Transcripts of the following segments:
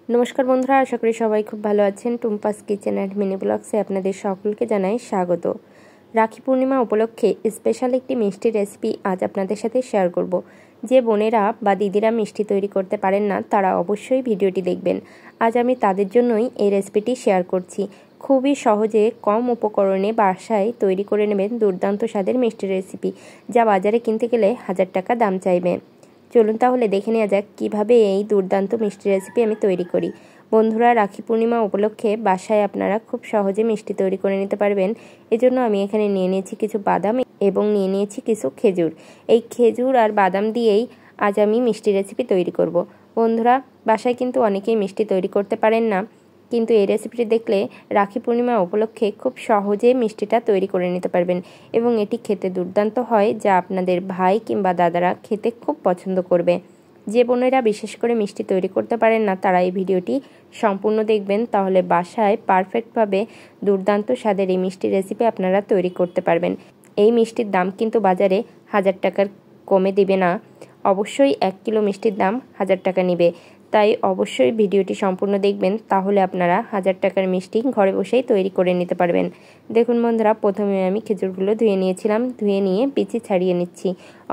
नमस्कार बंधुरा आशा करी सबाई खूब भालो आछेन। टुम्पास किचेन एंड मिनी ब्लग्से आपनादेर सकलके जानाई स्वागत। राखी पूर्णिमा उपलक्षे स्पेशल एकटी मिष्टि रेसिपि आज आपनादेर साथे शेयर करब। जे बोनेरा बा दिदिरा मिष्टि तैरी करते पारेन ना तारा अवश्यई भिडियोटी देखबेन। आज आमी तादेर जोन्नोई एई रेसिपिटी शेयर करछि। खूबই সহজে কম উপকরণে বাসায় তৈরি করে নেবেন দুর্দান্ত স্বাদের মিষ্টি রেসিপি, যা বাজারে কিনতে গেলে 1000 টাকা দাম চাইবে। চলুন তাহলে দেখে নেওয়া যাক কীভাবে এই দুর্দান্ত মিষ্টি রেসিপি আমি তৈরি করি। বন্ধুরা, রাখি পূর্ণিমা উপলক্ষে বাসায় আপনারা খুব সহজে মিষ্টি তৈরি করে নিতে পারবেন। এজন্য আমি এখানে নিয়ে নিয়েছি কিছু বাদাম এবং নিয়ে নিয়েছি কিছু খেজুর। এই খেজুর আর বাদাম দিয়েই আজ আমি মিষ্টি রেসিপি তৈরি করব। বন্ধুরা, বাসায় কিন্তু অনেকেই মিষ্টি তৈরি করতে পারেন না, কিন্তু এই রেসিপিটি দেখলে রাখি পূর্ণিমা উপলক্ষে খুব সহজে মিষ্টিটা তৈরি করে নিতে পারবেন এবং এটি খেতে দুর্দান্ত হয়, যা আপনাদের ভাই কিংবা দাদারা খেতে খুব পছন্দ করবে। যে বোনেরা বিশেষ করে মিষ্টি তৈরি করতে পারেন না তারা এই ভিডিওটি সম্পূর্ণ দেখবেন, তাহলে বাসায় পারফেক্টভাবে দুর্দান্ত স্বাদের এই মিষ্টি রেসিপি আপনারা তৈরি করতে পারবেন। এই মিষ্টির দাম কিন্তু বাজারে 1000 টাকার কমে দিবে না, অবশ্যই 1 কিলো মিষ্টির দাম 1000 টাকা নেবে। তাই অবশ্যই ভিডিওটি সম্পূর্ণ দেখবেন, তাহলে আপনারা 1000 টাকার মিষ্টি ঘরে বসেই তৈরি করে নিতে পারবেন। দেখুন বন্ধুরা, প্রথমে আমি খেজুরগুলো ধুয়ে নিয়েছিলাম, ধুয়ে নিয়ে বিচি ছাড়িয়ে নিচ্ছি।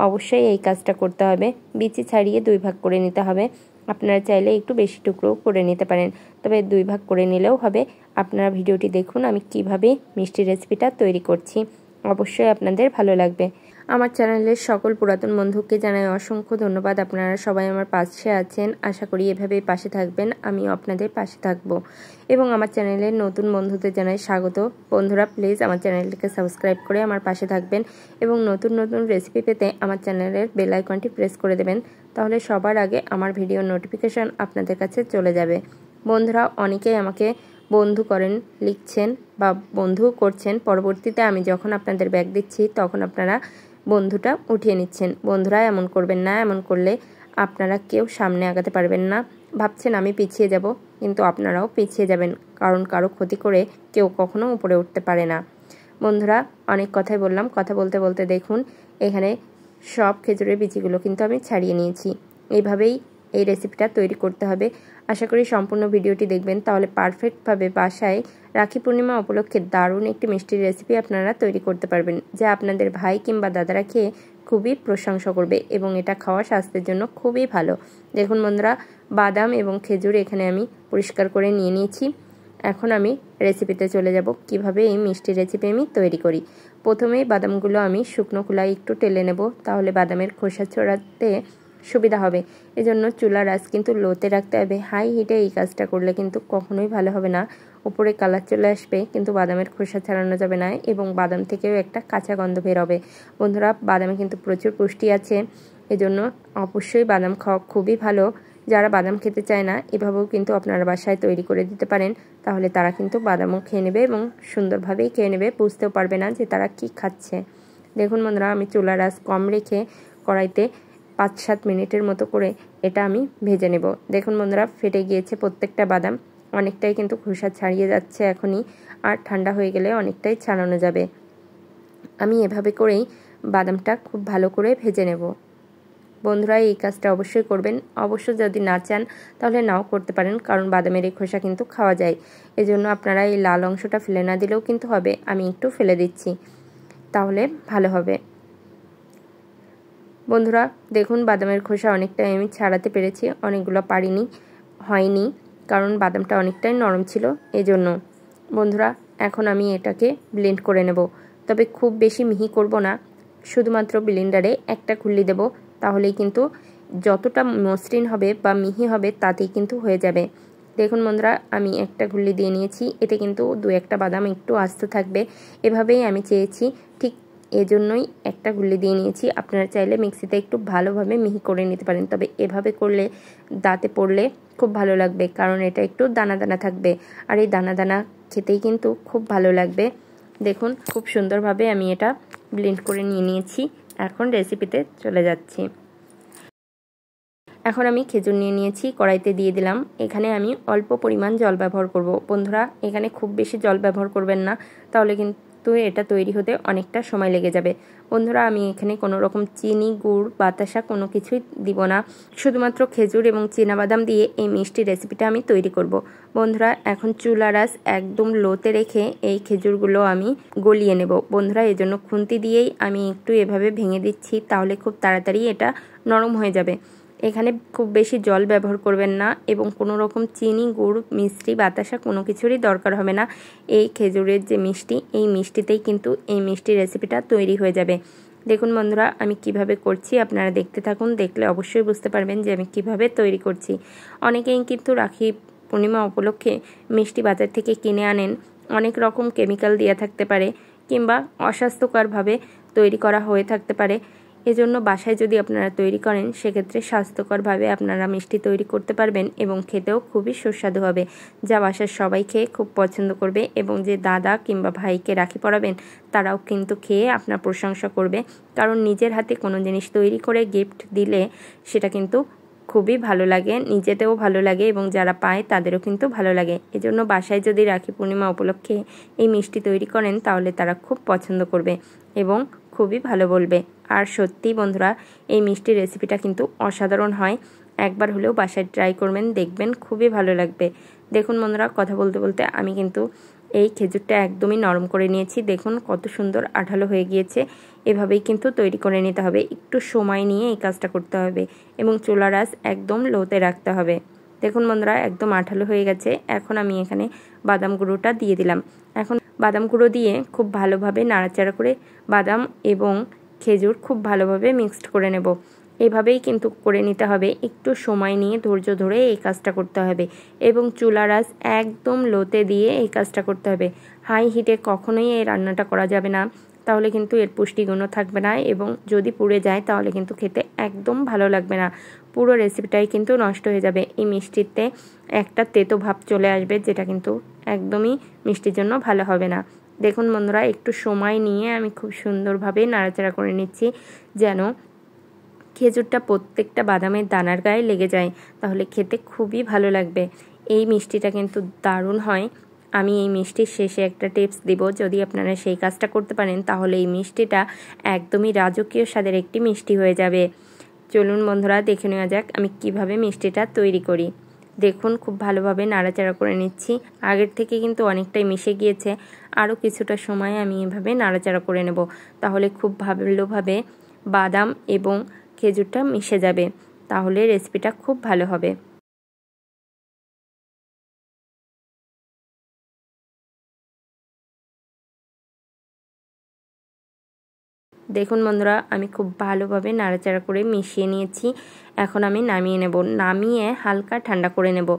অবশ্যই এই কাজটা করতে হবে, বিচি ছাড়িয়ে 2 ভাগ করে নিতে হবে। আপনারা চাইলে একটু বেশি টুকরো করে নিতে পারেন, তবে 2 ভাগ করে নিলেও হবে। আপনারা ভিডিওটি দেখুন আমি কিভাবে মিষ্টি রেসিপিটা তৈরি করছি, অবশ্যই আপনাদের ভালো লাগবে। আমার চ্যানেলের সকল পুরাতন বন্ধুকে জানাই অসংখ্য ধন্যবাদ। আপনারা সবাই আমার পাশে আছেন, আশা করি এভাবেই পাশে থাকবেন, আমিও আপনাদের পাশে থাকব। এবং আমার চ্যানেলের নতুন বন্ধুদের জানাই স্বাগত। বন্ধুরা, প্লিজ আমার চ্যানেলটিকে সাবস্ক্রাইব করে আমার পাশে থাকবেন এবং নতুন নতুন রেসিপি পেতে আমার চ্যানেলের বেল আইকনটি প্রেস করে দেবেন, তাহলে সবার আগে আমার ভিডিওর নোটিফিকেশন আপনাদের কাছে চলে যাবে। বন্ধুরা, অনেকেই আমাকে বন্ধু করেন, লিখছেন বা বন্ধু করছেন, পরবর্তীতে আমি যখন আপনাদের ব্যাগ দিচ্ছি তখন আপনারা বন্ধুটা উঠিয়ে নিচ্ছেন। বন্ধুরা, এমন করবেন না, এমন করলে আপনারা কেউ সামনে আগাতে পারবেন না। ভাবছেন আমি পিছিয়ে যাব, কিন্তু আপনারাও পিছিয়ে যাবেন, কারণ কারো ক্ষতি করে কেউ কখনো উপরে উঠতে পারে না। বন্ধুরা, অনেক কথাই বললাম, কথা বলতে বলতে দেখুন এখানে সব খেজুরের বিচিগুলো কিন্তু আমি ছাড়িয়ে নিয়েছি। এইভাবেই এই রেসিপিটা তৈরি করতে হবে। আশা করি সম্পূর্ণ ভিডিওটি দেখবেন, তাহলে পারফেক্টভাবে বাসায় রাখি পূর্ণিমা উপলক্ষে দারুণ একটি মিষ্টির রেসিপি আপনারা তৈরি করতে পারবেন, যা আপনাদের ভাই কিংবা দাদারা খেয়ে খুবই প্রশংসা করবে এবং এটা খাওয়া স্বাস্থ্যের জন্য খুবই ভালো। দেখুন বন্ধুরা, বাদাম এবং খেজুর এখানে আমি পরিষ্কার করে নিয়ে নিয়েছি। এখন আমি রেসিপিতে চলে যাব, কিভাবে এই মিষ্টি রেসিপি আমি তৈরি করি। প্রথমেই বাদামগুলো আমি শুকনো খোলায় একটু টেলে নেব, তাহলে বাদামের খোসা ছড়াতে সুবিধা হবে। এজন্য চুলার আঁচ কিন্তু লোতে রাখতে হবে। হাই হিটে এই কাজটা করলে কিন্তু কখনোই ভালো হবে না। উপরে কালার চলে আসবে, কিন্তু বাদামের খোসা ছাড়ানো যাবে না এবং বাদাম থেকেও একটা কাঁচা গন্ধ বের হবে। বন্ধুরা, বাদামে কিন্তু প্রচুর পুষ্টি আছে, এজন্য অবশ্যই বাদাম খাওয়া খুবই ভালো। যারা বাদাম খেতে চায় না, এভাবেও কিন্তু আপনারা বাসায় তৈরি করে দিতে পারেন, তাহলে তারা কিন্তু বাদামও খেয়ে নেবে এবং সুন্দরভাবেই খেয়ে নেবে, বুঝতেও পারবে না যে তারা কি খাচ্ছে। দেখুন বন্ধুরা, আমি চুলার আঁচ কম রেখে কড়াইতে 5-7 মিনিটের মতো করে এটা আমি ভেজে নেব। দেখুন বন্ধুরা, ফেটে গিয়েছে প্রত্যেকটা বাদাম, অনেকটাই কিন্তু খোসা ছাড়িয়ে যাচ্ছে এখনই, আর ঠান্ডা হয়ে গেলে অনেকটাই ছাড়ানো যাবে। আমি এভাবে করেই বাদামটা খুব ভালো করে ভেজে নেব। বন্ধুরা, এই কাজটা অবশ্যই করবেন। অবশ্য যদি না চান তাহলে নাও করতে পারেন, কারণ বাদামের এই খোসা কিন্তু খাওয়া যায়। এজন্য আপনারা এই লাল অংশটা ফেলে না দিলেও কিন্তু হবে, আমি একটু ফেলে দিচ্ছি, তাহলে ভালো হবে। বন্ধুরা, দেখুন বাদামের খোসা অনেকটাই আমি ছাড়াতে পেরেছি, অনেকগুলো হয়নি, কারণ বাদামটা অনেকটাই নরম ছিল এজন্য। বন্ধুরা, এখন আমি এটাকে ব্লেন্ড করে নেব, তবে খুব বেশি মিহি করব না, শুধুমাত্র ব্লেন্ডারে একটা খুল্লি দেব, তাহলেই কিন্তু যতটা মসৃণ হবে বা মিহি হবে তাতেই কিন্তু হয়ে যাবে। দেখুন বন্ধুরা, আমি একটা খুল্লি দিয়ে নিয়েছি, এতে কিন্তু 2-1টা বাদাম একটু আস্ত থাকবে, এভাবেই আমি চেয়েছি, ঠিক এজন্যই একটা গুল্লি দিয়ে নিয়েছি। আপনারা চাইলে মিক্সিতে একটু ভালোভাবে মিহি করে নিতে পারেন, তবে এভাবে করলে দাঁতে পড়লে খুব ভালো লাগবে, কারণ এটা একটু দানা দানা থাকবে, আর এই দানা দানা খেতেই কিন্তু খুব ভালো লাগবে। দেখুন খুব সুন্দরভাবে আমি এটা ব্লেন্ড করে নিয়ে নিয়েছি। এখন রেসিপিতে চলে যাচ্ছি। এখন আমি খেজুর নিয়ে নিয়েছি, কড়াইতে দিয়ে দিলাম। এখানে আমি অল্প পরিমাণ জল ব্যবহার করব। বন্ধুরা, এখানে খুব বেশি জল ব্যবহার করবেন না, তাহলে কিন্তু তো এটা তৈরি হতে অনেকটা সময় লেগে যাবে। বন্ধুরা, আমি এখানে কোনো রকম চিনি, গুড়, বাতাসা কোনো কিছুই দিব না। শুধুমাত্র খেজুর এবং চীনাবাদাম দিয়ে এই মিষ্টি রেসিপিটা আমি তৈরি করব। বন্ধুরা, এখন চুলার আঁচ একদম লোতে রেখে এই খেজুরগুলো আমি গলিয়ে নেব। বন্ধুরা, এজন্য খুন্তি দিয়েই আমি একটু এভাবে ভেঙে দিচ্ছি, তাহলে খুব তাড়াতাড়ি এটা নরম হয়ে যাবে। এখানে খুব বেশি জল ব্যবহার করবেন না এবং কোনো রকম চিনি, গুড়, মিষ্টি, বাতাসা কোনো কিছুরই দরকার হবে না। এই খেজুরের যে মিষ্টি, এই মিষ্টিতেই কিন্তু এই মিষ্টি রেসিপিটা তৈরি হয়ে যাবে। দেখুন বন্ধুরা, আমি কিভাবে করছি আপনারা দেখতে থাকুন। দেখলে অবশ্যই বুঝতে পারবেন যে আমি কিভাবে তৈরি করছি। অনেকেই কিন্তু রাখি পূর্ণিমা উপলক্ষে মিষ্টি বাজার থেকে কিনে আনেন। অনেক রকম কেমিক্যাল দেওয়া থাকতে পারে কিংবা অস্বাস্থ্যকরভাবে তৈরি করা হয়ে থাকতে পারে। এজন্য বাসায় যদি আপনারা তৈরি করেন, সেক্ষেত্রে স্বাস্থ্যকরভাবে আপনারা মিষ্টি তৈরি করতে পারবেন এবং খেতেও খুবই সুস্বাদু হবে, যা বাসার সবাই খেয়ে খুব পছন্দ করবে। এবং যে দাদা কিংবা ভাইকে রাখি পরাবেন, তারাও কিন্তু খেয়ে আপনার প্রশংসা করবে। কারণ নিজের হাতে কোনো জিনিস তৈরি করে গিফট দিলে সেটা কিন্তু খুবই ভালো লাগে, নিজেতেও ভালো লাগে এবং যারা পায় তাদেরও কিন্তু ভালো লাগে। এজন্য বাসায় যদি রাখি পূর্ণিমা উপলক্ষে এই মিষ্টি তৈরি করেন, তাহলে তারা খুব পছন্দ করবে এবং খুবই ভালো বলবে। আর সত্যি বন্ধুরা, এই মিষ্টি রেসিপিটা কিন্তু অসাধারণ হয়। একবার হলেও বাসায় ট্রাই করবেন, দেখবেন খুবই ভালো লাগবে। দেখুন বন্ধুরা, কথা বলতে বলতে আমি কিন্তু এই খেজুরটা একদমই নরম করে নিয়েছি। দেখুন কত সুন্দর আঠালো হয়ে গিয়েছে। এভাবেই কিন্তু তৈরি করে নিতে হবে। একটু সময় নিয়ে এই কাজটা করতে হবে এবং চুলার আঁচ একদম লোতে রাখতে হবে। দেখুন বন্ধুরা, একদম আঠালো হয়ে গেছে। এখন আমি এখানে বাদাম গুঁড়োটা দিয়ে দিলাম। এখন বাদাম গুঁড়ো দিয়ে খুব ভালোভাবে নাড়াচাড়া করে বাদাম এবং খেজুর খুব ভালোভাবে মিক্সড করে নেব। এভাবেই কিন্তু করে নিতে হবে। একটু সময় নিয়ে ধৈর্য ধরে এই কাজটা করতে হবে এবং চুলার আঁচ একদম লোতে দিয়ে এই কাজটা করতে হবে। হাই হিটে কখনোই এই রান্নাটা করা যাবে না, তাহলে কিন্তু এর পুষ্টিগুণও থাকবে না এবং যদি পুড়ে যায় তাহলে কিন্তু খেতে একদম ভালো লাগবে না। পুরো রেসিপিটাই কিন্তু নষ্ট হয়ে যাবে। এই মিষ্টিতে একটা তেতো ভাব চলে আসবে, যেটা কিন্তু একদমই মিষ্টির জন্য ভালো হবে না। দেখুন বন্ধুরা, একটু সময় নিয়ে আমি খুব সুন্দরভাবে নাড়াচাড়া করে নিচ্ছি, যেন খেজুরটা প্রত্যেকটা বাদামের দানার গায়ে লেগে যায়, তাহলে খেতে খুবই ভালো লাগবে। এই মিষ্টিটা কিন্তু দারুণ হয়। আমি এই মিষ্টির শেষে একটা টিপস দিব, যদি আপনারা সেই কাজটা করতে পারেন, তাহলে এই মিষ্টিটা একদমই রাজকীয় স্বাদের একটি মিষ্টি হয়ে যাবে। চলুন বন্ধুরা, দেখে নেওয়া যাক আমি কিভাবে মিষ্টিটা তৈরি করি। দেখুন খুব ভালোভাবে নাড়াচাড়া করে নিচ্ছি। আগের থেকে কিন্তু অনেকটাই মিশে গিয়েছে। আরও কিছুটা সময় আমি এভাবে নাড়াচাড়া করে নেব, তাহলে খুব ভালোভাবে বাদাম এবং খেজুরটা মিশে যাবে, তাহলে রেসিপিটা খুব ভালো হবে। দেখুন বন্ধুরা, আমি খুব ভালোভাবে নাড়াচাড়া করে মিশিয়ে নিয়েছি। এখন আমি নামিয়ে নেব। নামিয়ে হালকা ঠান্ডা করে নেব।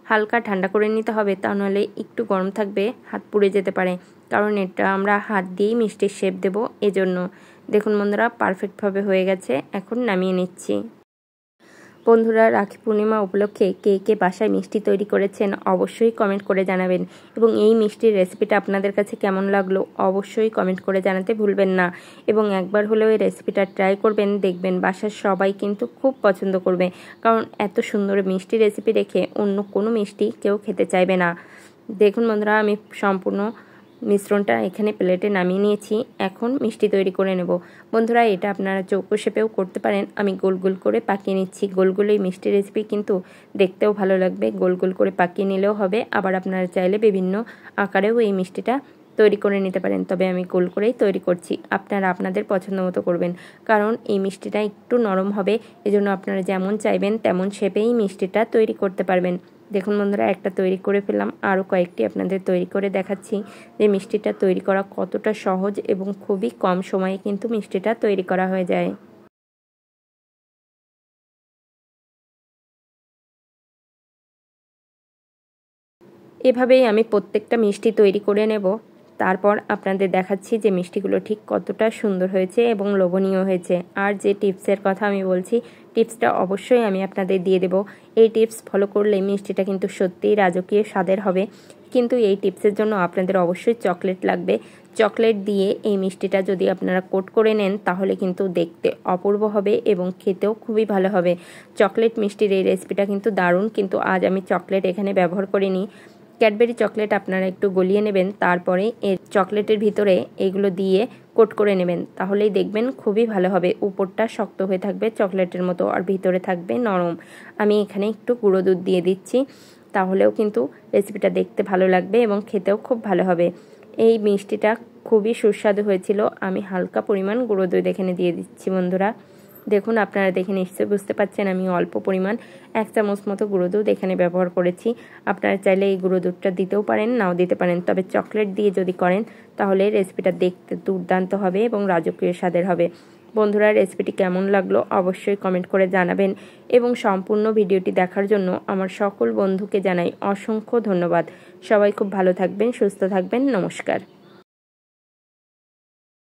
হালকা ঠান্ডা করে নিতে হবে, তা নাহলে একটু গরম থাকবে হাত পুড়ে যেতে পারে, কারণ এটা আমরা হাত দিয়েই মিষ্টির শেপ দেব, এজন্য। দেখুন বন্ধুরা, পারফেক্টভাবে হয়ে গেছে। এখন নামিয়ে নিচ্ছি। বন্ধুরা, রাখি পূর্ণিমা উপলক্ষে কে কে বাসায় মিষ্টি তৈরি করেছেন অবশ্যই কমেন্ট করে জানাবেন এবং এই মিষ্টির রেসিপিটা আপনাদের কাছে কেমন লাগলো অবশ্যই কমেন্ট করে জানাতে ভুলবেন না এবং একবার হলেও এই রেসিপিটা ট্রাই করবেন, দেখবেন বাসার সবাই কিন্তু খুব পছন্দ করবে, কারণ এত সুন্দর মিষ্টি রেসিপি রেখে অন্য কোনো মিষ্টি কেউ খেতে চাইবে না। দেখুন বন্ধুরা, আমি সম্পূর্ণ মিশ্রণটা এখানে প্লেটে নামিয়ে নিয়েছি। এখন মিষ্টি তৈরি করে নেব। বন্ধুরা, এটা আপনারা চৌকো শেপেও করতে পারেন। আমি গোল গোল করে পাকিয়ে নিচ্ছি। গোল গোল এই মিষ্টি রেসিপি কিন্তু দেখতেও ভালো লাগবে। গোল গোল করে পাকিয়ে নিলেও হবে, আবার আপনারা চাইলে বিভিন্ন আকারেও এই মিষ্টিটা তৈরি করে নিতে পারেন, তবে আমি গোল করেই তৈরি করছি। আপনারা আপনাদের পছন্দ মতো করবেন, কারণ এই মিষ্টিটা একটু নরম হবে, এজন্য আপনারা যেমন চাইবেন তেমন শেপেই মিষ্টিটা তৈরি করতে পারবেন। দেখুন বন্ধুরা, একটা তৈরি করে ফেললাম, আরও কয়েকটি আপনাদের তৈরি করে দেখাচ্ছি যে মিষ্টিটা তৈরি করা কতটা সহজ এবং খুবই কম সময়ে কিন্তু মিষ্টিটা তৈরি করা হয়ে যায়। এভাবেই আমি প্রত্যেকটা মিষ্টি তৈরি করে নেব। তারপর আপনাদের দেখাচ্ছি যে মিষ্টিগুলো ঠিক কতটা সুন্দর হয়েছে এবং লোভনীয় হয়েছে। আর যে টিপসের কথা আমি বলছি, টিপসটা অবশ্যই আমি আপনাদের দিয়ে দেব। এই টিপস ফলো করলে মিষ্টিটা কিন্তু সত্যিই রাজকীয় স্বাদের হবে। কিন্তু এই টিপসের জন্য আপনাদের অবশ্যই চকলেট লাগবে। চকলেট দিয়ে এই মিষ্টিটা যদি আপনারা কোট করে নেন, তাহলে কিন্তু দেখতে অপূর্ব হবে এবং খেতেও খুবই ভালো হবে। চকলেট মিষ্টির এই রেসিপিটা কিন্তু দারুণ, কিন্তু আজ আমি চকলেট এখানে ব্যবহার করিনি। ক্যাডবেরি চকলেট আপনারা একটু গলিয়ে নেবেন, তারপরে এর চকলেটের ভিতরে এগুলো দিয়ে কোট করে নেবেন, তাহলেই দেখবেন খুবই ভালো হবে। উপরটা শক্ত হয়ে থাকবে চকলেটের মতো আর ভিতরে থাকবে নরম। আমি এখানে একটু গুঁড়ো দুধ দিয়ে দিচ্ছি, তাহলেও কিন্তু রেসিপিটা দেখতে ভালো লাগবে এবং খেতেও খুব ভালো হবে। এই মিষ্টিটা খুবই সুস্বাদু হয়েছিল। আমি হালকা পরিমাণ গুঁড়ো দুধ এখানে দিয়ে দিচ্ছি বন্ধুরা। দেখুন, আপনারা দেখে নিশ্চয়ই বুঝতে পারছেন আমি অল্প পরিমাণ 1 চামচ মতো গুঁড়ো দুধ এখানে ব্যবহার করেছি। আপনারা চাইলে এই গুঁড়ো দুধটা দিতেও পারেন, নাও দিতে পারেন, তবে চকলেট দিয়ে যদি করেন তাহলে রেসিপিটা দেখতে দুর্দান্ত হবে এবং রাজকীয় স্বাদের হবে। বন্ধুরা, রেসিপিটি কেমন লাগলো অবশ্যই কমেন্ট করে জানাবেন এবং সম্পূর্ণ ভিডিওটি দেখার জন্য আমার সকল বন্ধুকে জানাই অসংখ্য ধন্যবাদ। সবাই খুব ভালো থাকবেন, সুস্থ থাকবেন। নমস্কার।